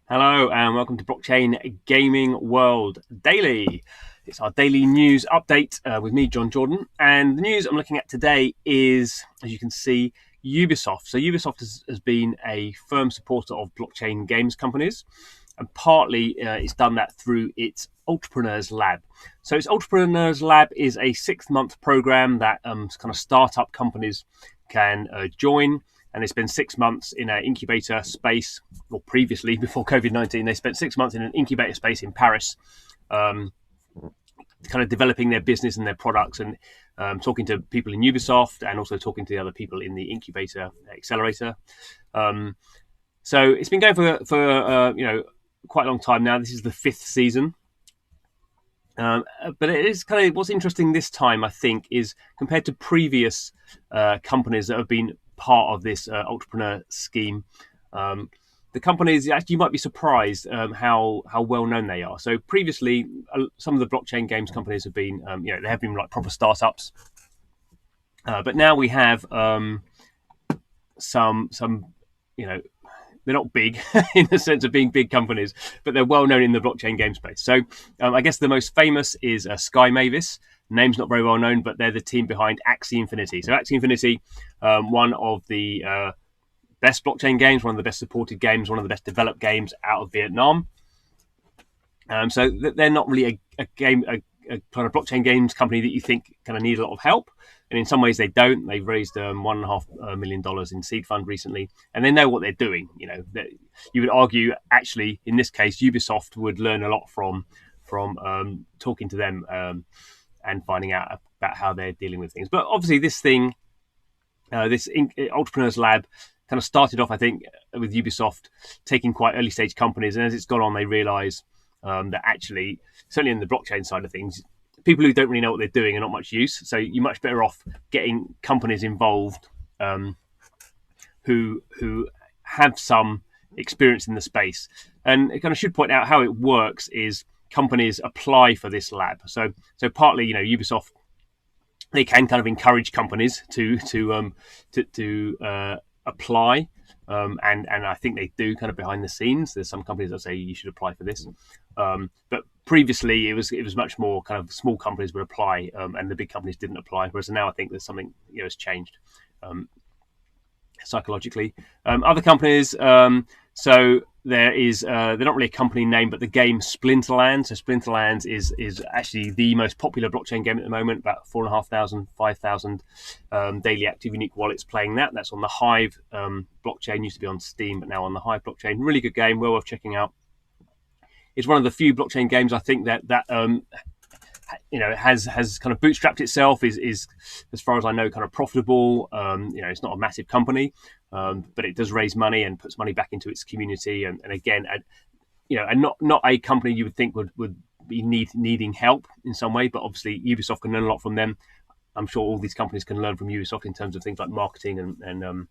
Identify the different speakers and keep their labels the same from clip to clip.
Speaker 1: Hello and welcome to Blockchain Gaming World Daily. It's our daily news update with me, John Jordan. And the news I'm looking at today is, as you can see, Ubisoft. So Ubisoft has been a firm supporter of blockchain games companies, and partly it's done that through its Entrepreneurs Lab. So its Entrepreneurs Lab is a 6-month program that kind of startup companies can join. And they spend 6 months in an incubator space, or previously, before COVID-19, they spent 6 months in an incubator space in Paris, kind of developing their business and their products, and talking to people in Ubisoft, and also talking to the other people in the incubator accelerator. So it's been going for quite a long time now. This is the 5th season. But it is kind of what's interesting this time, I think, is compared to previous companies that have been part of this entrepreneur scheme. The companies, actually, you might be surprised how well known they are. So previously, some of the blockchain games companies have been, they have been like proper startups. But now we have some, they're not big in the sense of being big companies, but they're well known in the blockchain game space. So I guess the most famous is Sky Mavis. Name's not very well known, but they're the team behind Axie Infinity. So Axie Infinity, one of the best blockchain games, one of the best supported games, one of the best developed games out of Vietnam. So they're not really a kind of blockchain games company that you think kind of need a lot of help. And in some ways they don't. They've raised $1.5 million in seed fund recently, and they know what they're doing. You would argue, actually, in this case, Ubisoft would learn a lot from talking to them and finding out about how they're dealing with things. But obviously this thing, this Entrepreneurs Lab kind of started off, I think, with Ubisoft taking quite early stage companies. And as it's gone on, they realise that actually, certainly in the blockchain side of things, people who don't really know what they're doing are not much use. So you're much better off getting companies involved who have some experience in the space. And I kind of should point out how it works is companies apply for this lab. So partly, Ubisoft, they can kind of encourage companies to apply, and I think they do kind of behind the scenes. There's some companies that say you should apply for this, but previously it was much more kind of small companies would apply, and the big companies didn't apply. Whereas now I think there's something has changed psychologically. Other companies, so there is they're not really a company name, but the game Splinterlands. So Splinterlands is actually the most popular blockchain game at the moment. About 4,500, 5,000 daily active unique wallets playing that. That's on the Hive blockchain. Used to be on Steam, but now on the Hive blockchain. Really good game, well worth checking out. It's one of the few blockchain games I think that has kind of bootstrapped itself. Is as far as I know kind of profitable. It's not a massive company. But it does raise money and puts money back into its community, and again, and not a company you would think would be needing help in some way, but obviously Ubisoft can learn a lot from them. I'm sure all these companies can learn from Ubisoft in terms of things like marketing and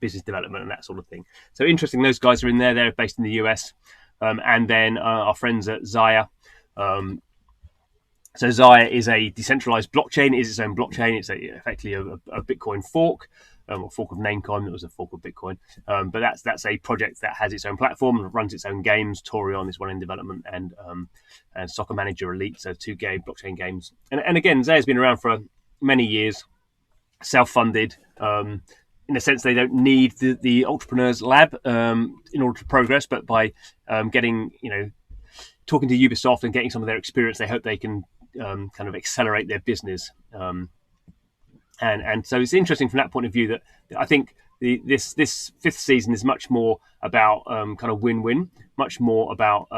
Speaker 1: business development and that sort of thing. So interesting, those guys are in there. They're based in the US, and then our friends at Xaya. So Xaya is a decentralized blockchain. It is its own blockchain. It's effectively a Bitcoin fork. Or fork of Namecoin. It was a fork of Bitcoin, but that's a project that has its own platform and runs its own games. Torion is one in development, and Soccer Manager Elite, so 2 blockchain games. And again, Zaya's been around for many years, self-funded. In a sense, they don't need the Entrepreneurs Lab in order to progress, but by getting talking to Ubisoft and getting some of their experience, they hope they can kind of accelerate their business. And so it's interesting from that point of view that I think this 5th season is much more about kind of win-win, much more about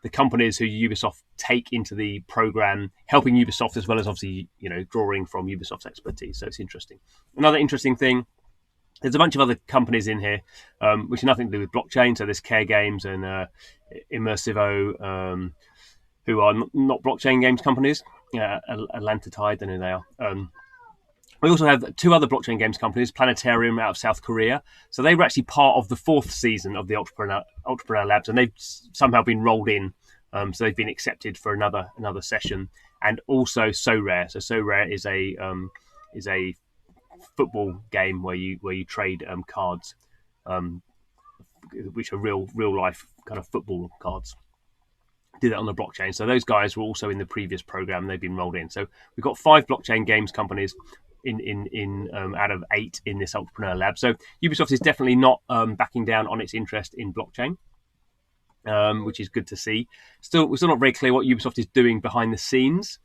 Speaker 1: the companies who Ubisoft take into the program, helping Ubisoft as well as obviously drawing from Ubisoft's expertise. So it's interesting. Another interesting thing, there's a bunch of other companies in here which have nothing to do with blockchain. So there's Care Games and Immersivo, who are not blockchain games companies. Atlantide, I don't know who they are. We also have 2 other blockchain games companies, Planetarium out of South Korea. So they were actually part of the 4th season of the Entrepreneur Labs, and they've somehow been rolled in. So they've been accepted for another session. And also So Rare. So So Rare is a football game where you trade cards, which are real life kind of football cards. Do that on the blockchain. So those guys were also in the previous program. They've been rolled in. So we've got 5 blockchain games companies in out of 8 in this entrepreneur lab. So Ubisoft is definitely not backing down on its interest in blockchain, which is good to see. We're still not very clear what Ubisoft is doing behind the scenes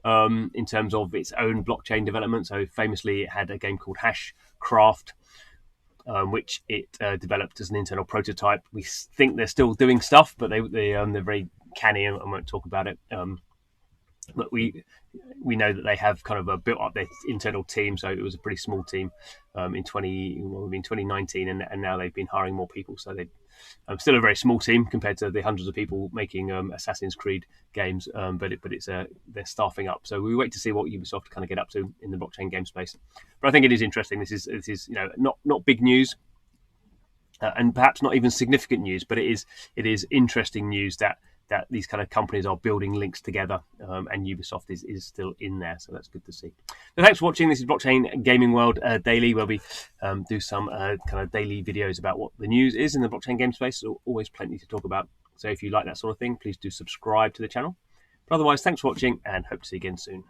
Speaker 1: in terms of its own blockchain development. So famously, it had a game called Hashcraft, which it developed as an internal prototype. We think they're still doing stuff, but they're very canny and won't talk about it. But we know that they have kind of built up their internal team, so it was a pretty small team in 2019, and now they've been hiring more people. So they still a very small team compared to the hundreds of people making Assassin's Creed games, but they're staffing up. So we wait to see what Ubisoft kind of get up to in the blockchain game space. But I think it is interesting. This is not big news, and perhaps not even significant news, but it is interesting news that these kind of companies are building links together, and Ubisoft is still in there, so that's good to see. So thanks for watching. This is Blockchain Gaming World Daily, where we do some kind of daily videos about what the news is in the blockchain game space. So always plenty to talk about. So if you like that sort of thing, please do subscribe to the channel. But otherwise, thanks for watching, and hope to see you again soon.